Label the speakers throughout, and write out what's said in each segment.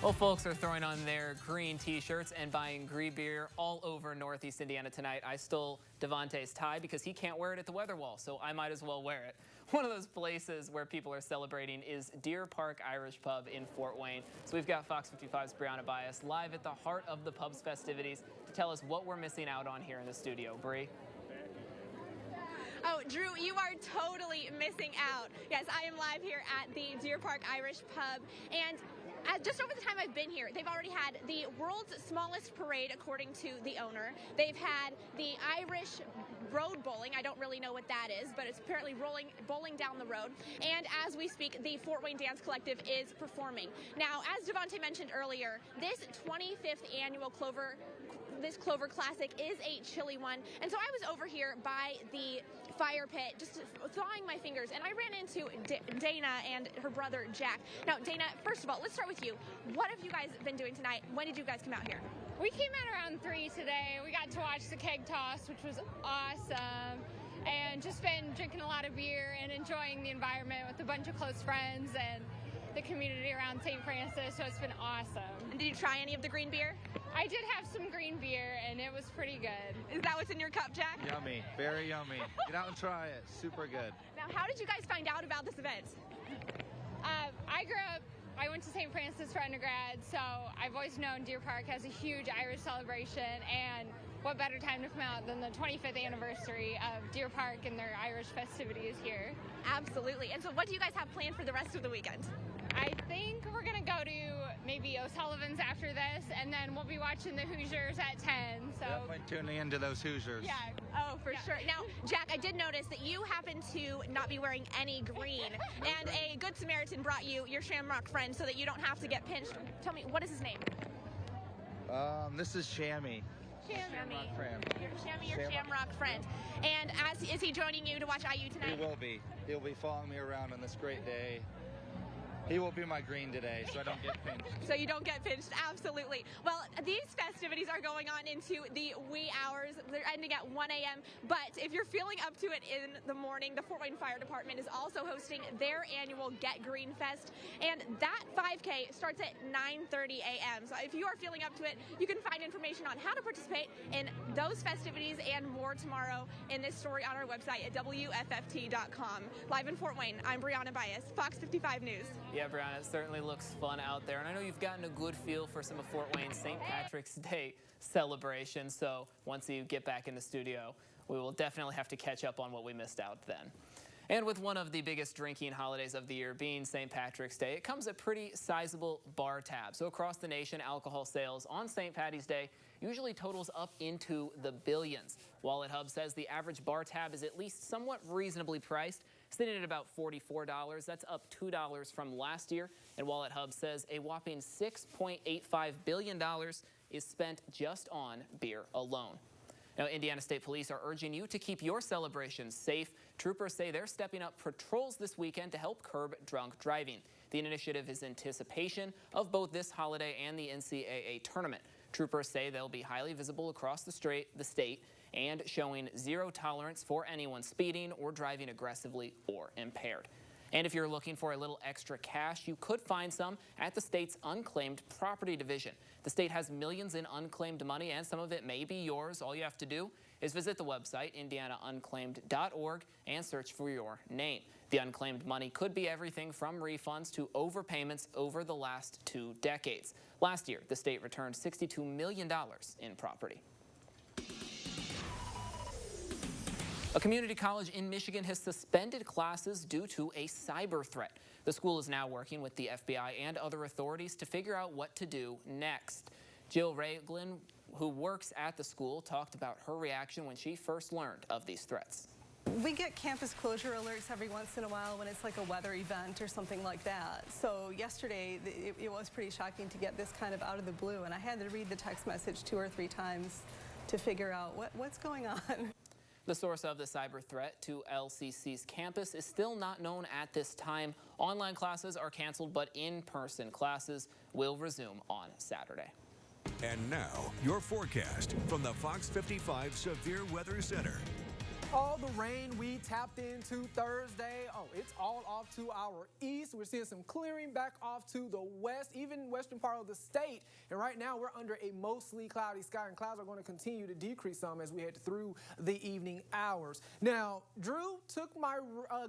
Speaker 1: Well, folks are throwing on their green t-shirts and buying green beer all over Northeast Indiana tonight. I stole Devontae's tie because he can't wear it at the weather wall, so I might as well wear it. One of those places where people are celebrating is Deer Park Irish Pub in Fort Wayne. So we've got Fox 55's Brianna Bias live at the heart of the pub's festivities to tell us what we're missing out on here in the studio. Bree?
Speaker 2: Oh, Drew, you are totally missing out. Yes, I am live here at the Deer Park Irish Pub, and just over the time I've been here, they've already had the world's smallest parade, according to the owner. They've had the Irish road bowling. I don't really know what that is, but it's apparently bowling down the road. And as we speak, the Fort Wayne Dance Collective is performing. Now, as Devontae mentioned earlier, this 25th annual Clover Classic is a chilly one. And so I was over here by the fire pit just thawing my fingers, and I ran into Dana and her brother Jack. Now, Dana, first of all, let's start with you. What have you guys been doing tonight? When did you guys come out here?
Speaker 3: We came out around 3 today. We got to watch the keg toss, which was awesome, and just been drinking a lot of beer and enjoying the environment with a bunch of close friends and the community around St. Francis, so it's been awesome.
Speaker 2: And did you try any of the green beer?
Speaker 3: I did have some green beer, and it was pretty good.
Speaker 2: Is that what's in your cup, Jack?
Speaker 4: Yummy, very yummy. Get out and try it, super good.
Speaker 2: Now, how did you guys find out about this event?
Speaker 3: I went to St. Francis for undergrad, so I've always known Deer Park has a huge Irish celebration, and what better time to come out than the 25th anniversary of Deer Park and their Irish festivities here.
Speaker 2: Absolutely. And so what do you guys have planned for the rest of the weekend?
Speaker 3: I think we're going to go to maybe O'Sullivan's after this, and then we'll be watching the Hoosiers at 10. So
Speaker 4: Definitely tuning into those Hoosiers.
Speaker 3: Yeah.
Speaker 2: Oh, for sure. Now, Jack, I did notice that you happen to not be wearing any green, and a Good Samaritan brought you your Shamrock friend so that you don't have to get pinched. Tell me, what is his name?
Speaker 4: This is Shammy.
Speaker 2: Shamrock
Speaker 4: friend.
Speaker 2: Your Shamrock friend. And is he joining you to watch IU tonight?
Speaker 4: He will be. He'll be following me around on this great day. He will be my green today, so I don't get pinched.
Speaker 2: So you don't get pinched, absolutely. Well, these festivities are going on into the wee hours. They're ending at 1 a.m. But if you're feeling up to it in the morning, the Fort Wayne Fire Department is also hosting their annual Get Green Fest. And that 5K starts at 9:30 a.m. So if you are feeling up to it, you can find information on how to participate in those festivities and more tomorrow in this story on our website at WFFT.com. Live in Fort Wayne, I'm Brianna Bias, Fox 55 News.
Speaker 1: Yeah, Brianna, it certainly looks fun out there. And I know you've gotten a good feel for some of Fort Wayne's St. Patrick's Day celebration. So once you get back in the studio, we will definitely have to catch up on what we missed out then. And with one of the biggest drinking holidays of the year being St. Patrick's Day, it comes at pretty sizable bar tab. So across the nation, alcohol sales on St. Patty's Day usually totals up into the billions. Wallet Hub says the average bar tab is at least somewhat reasonably priced, sitting at about $44. That's up $2 from last year. And Wallet Hub says a whopping $6.85 billion is spent just on beer alone. Now, Indiana State Police are urging you to keep your celebrations safe. Troopers say they're stepping up patrols this weekend to help curb drunk driving. The initiative is in anticipation of both this holiday and the NCAA tournament. Troopers say they'll be highly visible across the state and showing zero tolerance for anyone speeding or driving aggressively or impaired. And if you're looking for a little extra cash, you could find some at the state's Unclaimed Property Division. The state has millions in unclaimed money, and some of it may be yours. All you have to do is visit the website, indianaunclaimed.org, and search for your name. The unclaimed money could be everything from refunds to overpayments over the last 2 decades. Last year, the state returned $62 million in property. A community college in Michigan has suspended classes due to a cyber threat. The school is now working with the FBI and other authorities to figure out what to do next. Jill Raglan, who works at the school, talked about her reaction when she first learned of these threats.
Speaker 5: We get campus closure alerts every once in a while when it's like a weather event or something like that. So yesterday, it was pretty shocking to get this kind of out of the blue, and I had to read the text message 2 or 3 times to figure out what's going on.
Speaker 1: The source of the cyber threat to LCC's campus is still not known at this time. Online classes are canceled, but in-person classes will resume on Saturday.
Speaker 6: And now, your forecast from the Fox 55 Severe Weather Center. All the rain we tapped into Thursday, it's all off to our east. We're seeing some clearing back off to the west, even western part of the state. And right now we're under a mostly cloudy sky, and clouds are going to continue to decrease some as we head through the evening hours. Now, Drew took my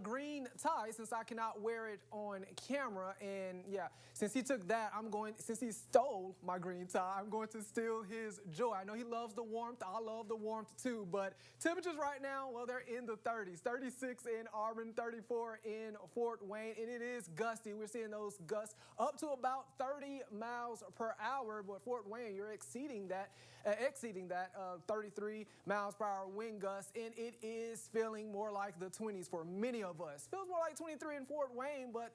Speaker 6: green tie since I cannot wear it on camera. And yeah, since he took that, since he stole my green tie, I'm going to steal his joy. I know he loves the warmth. I love the warmth too, but temperatures right now, well, they're in the 30s. 36 in Auburn, 34 in Fort Wayne, and it is gusty. We're seeing those gusts up to about 30 miles per hour, but Fort Wayne, you're exceeding that 33 miles per hour wind gusts, and it is feeling more like the 20s for many of us. Feels more like 23 in Fort Wayne, but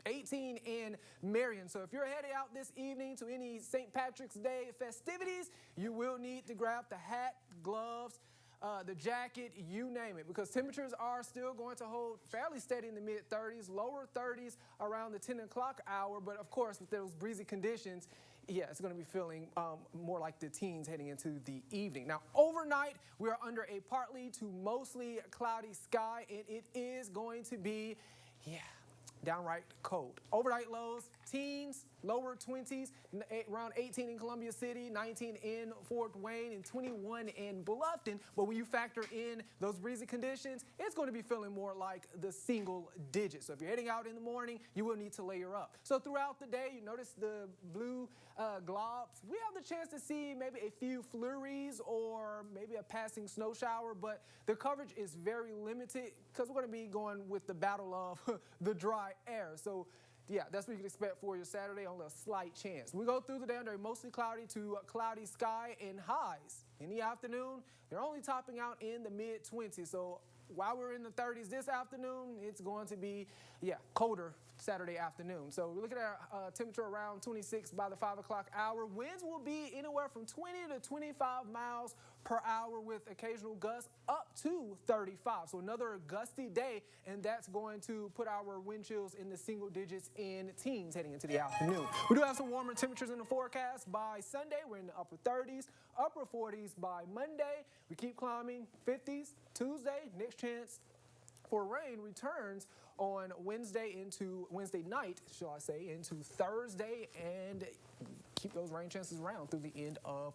Speaker 6: 18 in Marion. So if you're heading out this evening to any St. Patrick's Day festivities, you will need to grab the hat, gloves, the jacket, you name it, because temperatures are still going to hold fairly steady in the mid-30s, lower 30s around the 10 o'clock hour. But of course, with those breezy conditions, yeah, it's going to be feeling more like the teens heading into the evening. Now, overnight, we are under a partly to mostly cloudy sky, and it is going to be, downright cold. Overnight lows, teens, lower 20s, around 18 in Columbia City, 19 in Fort Wayne, and 21 in Bluffton. But when you factor in those breezy conditions, it's going to be feeling more like the single digits. So if you're heading out in the morning, you will need to layer up. So throughout the day, you notice the blue globs. We have the chance to see maybe a few flurries or maybe a passing snow shower, but the coverage is very limited because we're going to be going with the battle of the dry air. So yeah, that's what you can expect for your Saturday, only a slight chance. We go through the day under a mostly cloudy to cloudy sky, and highs in the afternoon, they're only topping out in the mid-20s. So while we're in the 30s this afternoon, it's going to be, colder Saturday afternoon. So we're looking at a temperature around 26 by the 5 o'clock hour. Winds will be anywhere from 20 to 25 miles per hour with occasional gusts up to 35. So another gusty day, and that's going to put our wind chills in the single digits in teens heading into the afternoon. We do have some warmer temperatures in the forecast. By Sunday, we're in the upper 30s, upper 40s by Monday. We keep climbing 50s. Tuesday, next chance for rain returns on Wednesday night, shall I say, into Thursday, and keep those rain chances around through the end of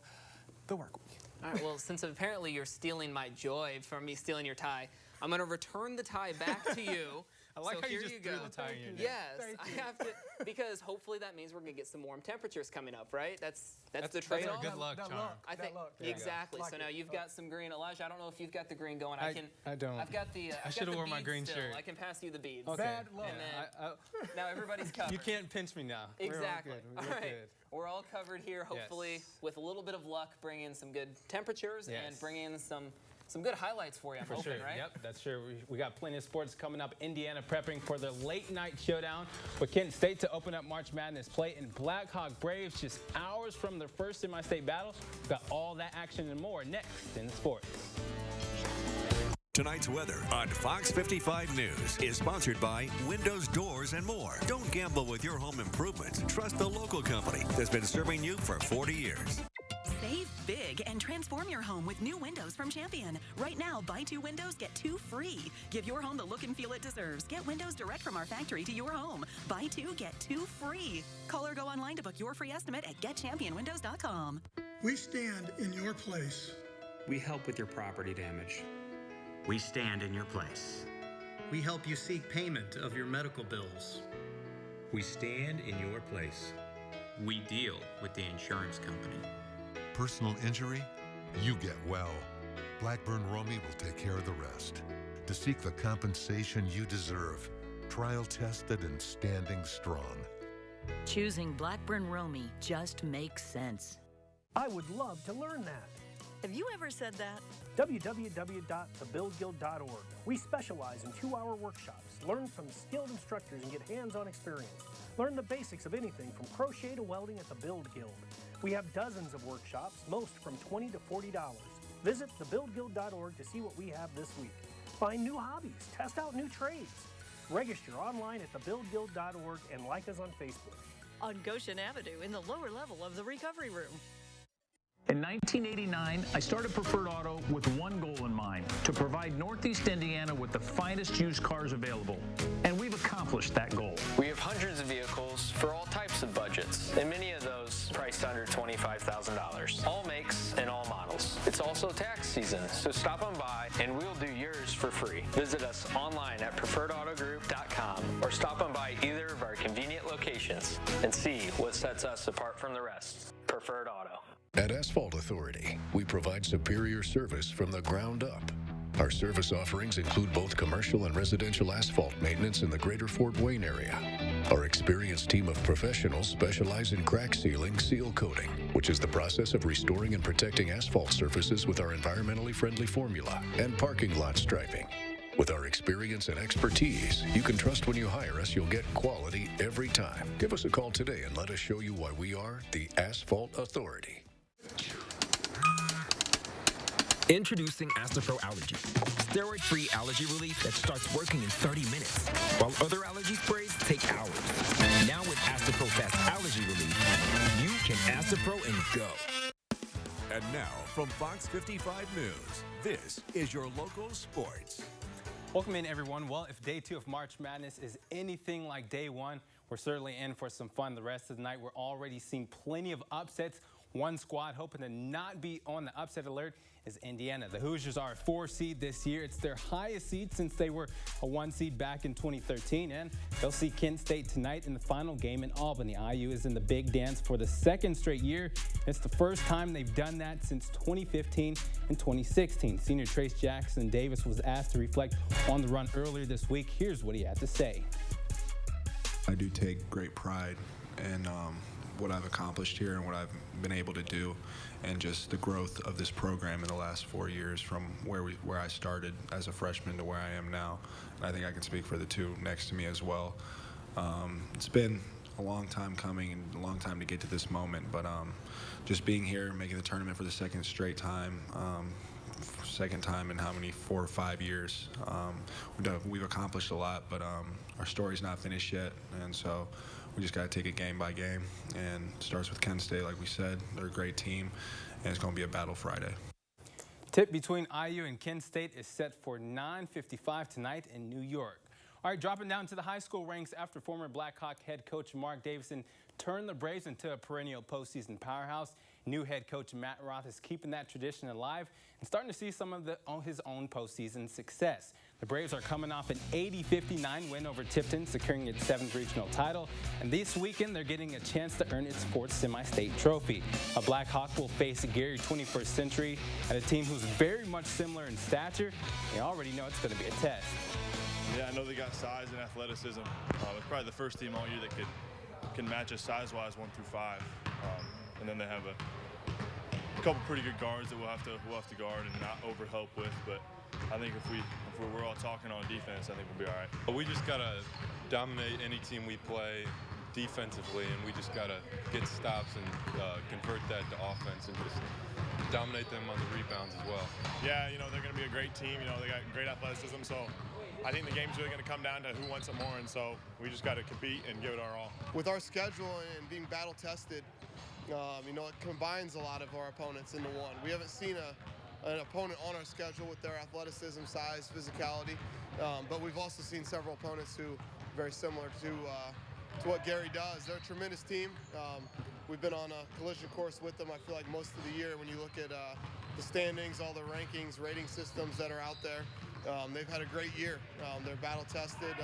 Speaker 6: the work week.
Speaker 1: All right, well, since apparently you're stealing my joy from me stealing your tie, I'm going to return the tie back to you.
Speaker 7: I like
Speaker 1: so
Speaker 7: how
Speaker 1: here
Speaker 7: you just threw the tie in your neck.
Speaker 1: Yes, I have to, because hopefully that means we're going to get some warm temperatures coming up, right? That's the trade-off.
Speaker 7: Good luck, charm.
Speaker 1: I think exactly. So now you've got some green. Elijah, I don't know if you've got the green going. I
Speaker 7: don't.
Speaker 1: I've got the.
Speaker 7: I should have worn my green
Speaker 1: still.
Speaker 7: shirt.
Speaker 1: I can pass you the beads.
Speaker 7: Okay.
Speaker 6: Bad luck.
Speaker 1: And then now everybody's covered.
Speaker 7: You can't pinch me now.
Speaker 1: Exactly.
Speaker 7: We're all good.
Speaker 1: Good. We're all covered here. Hopefully, with a little bit of luck, bring in some good temperatures and bring in some good highlights for you. I'm hoping, right?
Speaker 7: Yep, that's sure. We got plenty of sports coming up. Indiana prepping for their late night showdown with Kent State to open up March Madness play, and Blackhawk Braves just hours from their first semi-state battle. We've got all that action and more next in sports.
Speaker 8: Tonight's weather on Fox 55 News is sponsored by Windows, Doors, and More. Don't gamble with your home improvements. Trust the local company that's been serving you for 40 years.
Speaker 9: Save big and transform your home with new windows from Champion. Right now, buy 2 windows, get 2 free. Give your home the look and feel it deserves. Get windows direct from our factory to your home. Buy 2, get 2 free. Call or go online to book your free estimate at getchampionwindows.com.
Speaker 10: We stand in your place.
Speaker 11: We help with your property damage.
Speaker 12: We stand in your place.
Speaker 13: We help you seek payment of your medical bills.
Speaker 12: We stand in your place.
Speaker 11: We deal with the insurance company.
Speaker 14: Personal injury? You get well. Blackburn Romey will take care of the rest. To seek the compensation you deserve. Trial tested and standing strong.
Speaker 15: Choosing Blackburn Romey just makes sense.
Speaker 16: I would love to learn that.
Speaker 15: Have you ever said that?
Speaker 16: www.thebuildguild.org. We specialize in 2-hour workshops. Learn from skilled instructors and get hands-on experience. Learn the basics of anything from crochet to welding at the Build Guild. We have dozens of workshops, most from $20 to $40. Visit thebuildguild.org to see what we have this week. Find new hobbies, test out new trades. Register online at thebuildguild.org and like us on Facebook.
Speaker 15: On Goshen Avenue in the lower level of the recovery room.
Speaker 17: In 1989, I started Preferred Auto with one goal in mind, to provide Northeast Indiana with the finest used cars available. And we've accomplished that goal.
Speaker 18: We have hundreds of vehicles for all types of budgets, and many of those priced under $25,000. All makes and all models. It's also tax season, so stop on by and we'll do yours for free. Visit us online at preferredautogroup.com or stop on by either of our convenient locations and see what sets us apart from the rest. Preferred Auto.
Speaker 19: At Asphalt Authority, we provide superior service from the ground up. Our service offerings include both commercial and residential asphalt maintenance in the greater Fort Wayne area. Our experienced team of professionals specialize in crack sealing, seal coating, which is the process of restoring and protecting asphalt surfaces with our environmentally friendly formula, and parking lot striping. With our experience and expertise, you can trust when you hire us you'll get quality every time. Give us a call today and let us show you why we are the Asphalt Authority.
Speaker 20: Introducing Astapro Allergy, steroid-free allergy relief that starts working in 30 minutes, while other allergy sprays take hours. Now with Astapro Fast Allergy Relief, you can Astapro and go.
Speaker 8: And now, from Fox 55 News, this is your local sports.
Speaker 7: Welcome in, everyone. Well, if day 2 of March Madness is anything like day 1, we're certainly in for some fun the rest of the night. We're already seeing plenty of upsets. One squad hoping to not be on the upset alert is Indiana. The Hoosiers are a 4 seed this year. It's their highest seed since they were a 1 seed back in 2013, and they'll see Kent State tonight in the final game in Albany. IU is in the big dance for the 2nd straight year. It's the first time they've done that since 2015 and 2016. Senior Trace Jackson Davis was asked to reflect on the run earlier this week. Here's what he had to say.
Speaker 21: I do take great pride in what I've accomplished here and what I've been able to do, and just the growth of this program in the last 4 years from where I started as a freshman to where I am now. And I think I can speak for the two next to me as well. It's been a long time coming and a long time to get to this moment, but just being here, making the tournament for the 2nd straight time, 2nd time in how many, 4 or 5 years. We've accomplished a lot, but our story's not finished yet, and so we just got to take it game by game, and it starts with Kent State, like we said. They're a great team, and it's going to be a battle Friday.
Speaker 7: Tip between IU and Kent State is set for 9:55 tonight in New York. All right, dropping down to the high school ranks after former Blackhawk head coach Mark Davison turned the Braves into a perennial postseason powerhouse. New head coach Matt Roth is keeping that tradition alive and starting to see some of his own postseason success. The Braves are coming off an 80-59 win over Tipton, securing its 7th regional title. And this weekend, they're getting a chance to earn its 4th semi-state trophy. A Blackhawk will face Gary 21st Century and a team who's very much similar in stature. They already know it's going to be a test.
Speaker 22: Yeah, I know they got size and athleticism. It's probably the first team all year that can match us size-wise 1 through 5. And then they have a couple pretty good guards that we'll have to guard and not overhelp with. But I think if we're all talking on defense, I think we'll be all right.
Speaker 23: We just gotta dominate any team we play defensively, and we just gotta get stops and convert that to offense and just dominate them on the rebounds as well.
Speaker 22: Yeah, they're going to be a great team. They got great athleticism, so I think the game's really going to come down to who wants it more, and so we just got to compete and give it our all.
Speaker 24: With our schedule and being battle tested, it combines a lot of our opponents into one. We haven't seen an opponent on our schedule with their athleticism, size, physicality, but we've also seen several opponents who are very similar to what Gary does. They're a tremendous team. We've been on a collision course with them, I feel like, most of the year. When you look at the standings, all the rankings, rating systems that are out there, they've had a great year. They're battle tested,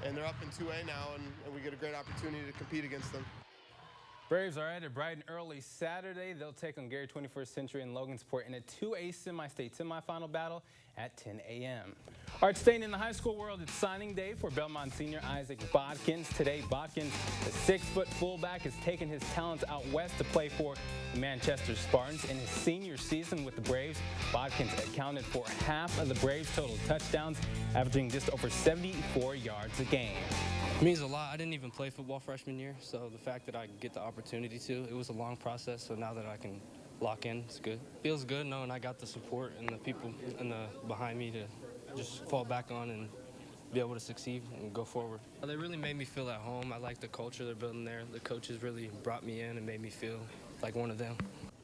Speaker 24: and they're up in 2A now, and we get a great opportunity to compete against them.
Speaker 7: Braves are at Brighton early Saturday. They'll take on Gary 21st Century in Logansport in a 2A semi-state semifinal battle at 10 a.m. All right, staying in the high school world, it's signing day for Belmont senior Isaac Bodkins. Today, Bodkins, the 6-foot fullback, has taken his talents out west to play for the Manchester Spartans. In his senior season with the Braves, Bodkins accounted for half of the Braves' total touchdowns, averaging just over 74 yards a game.
Speaker 25: It means a lot. I didn't even play football freshman year, so the fact that I get the opportunity to, it was a long process, so now that I can lock in, it's good. Feels good knowing I got the support and the people behind me to just fall back on and be able to succeed and go forward. They really made me feel at home. I like the culture they're building there. The coaches really brought me in and made me feel like one of them.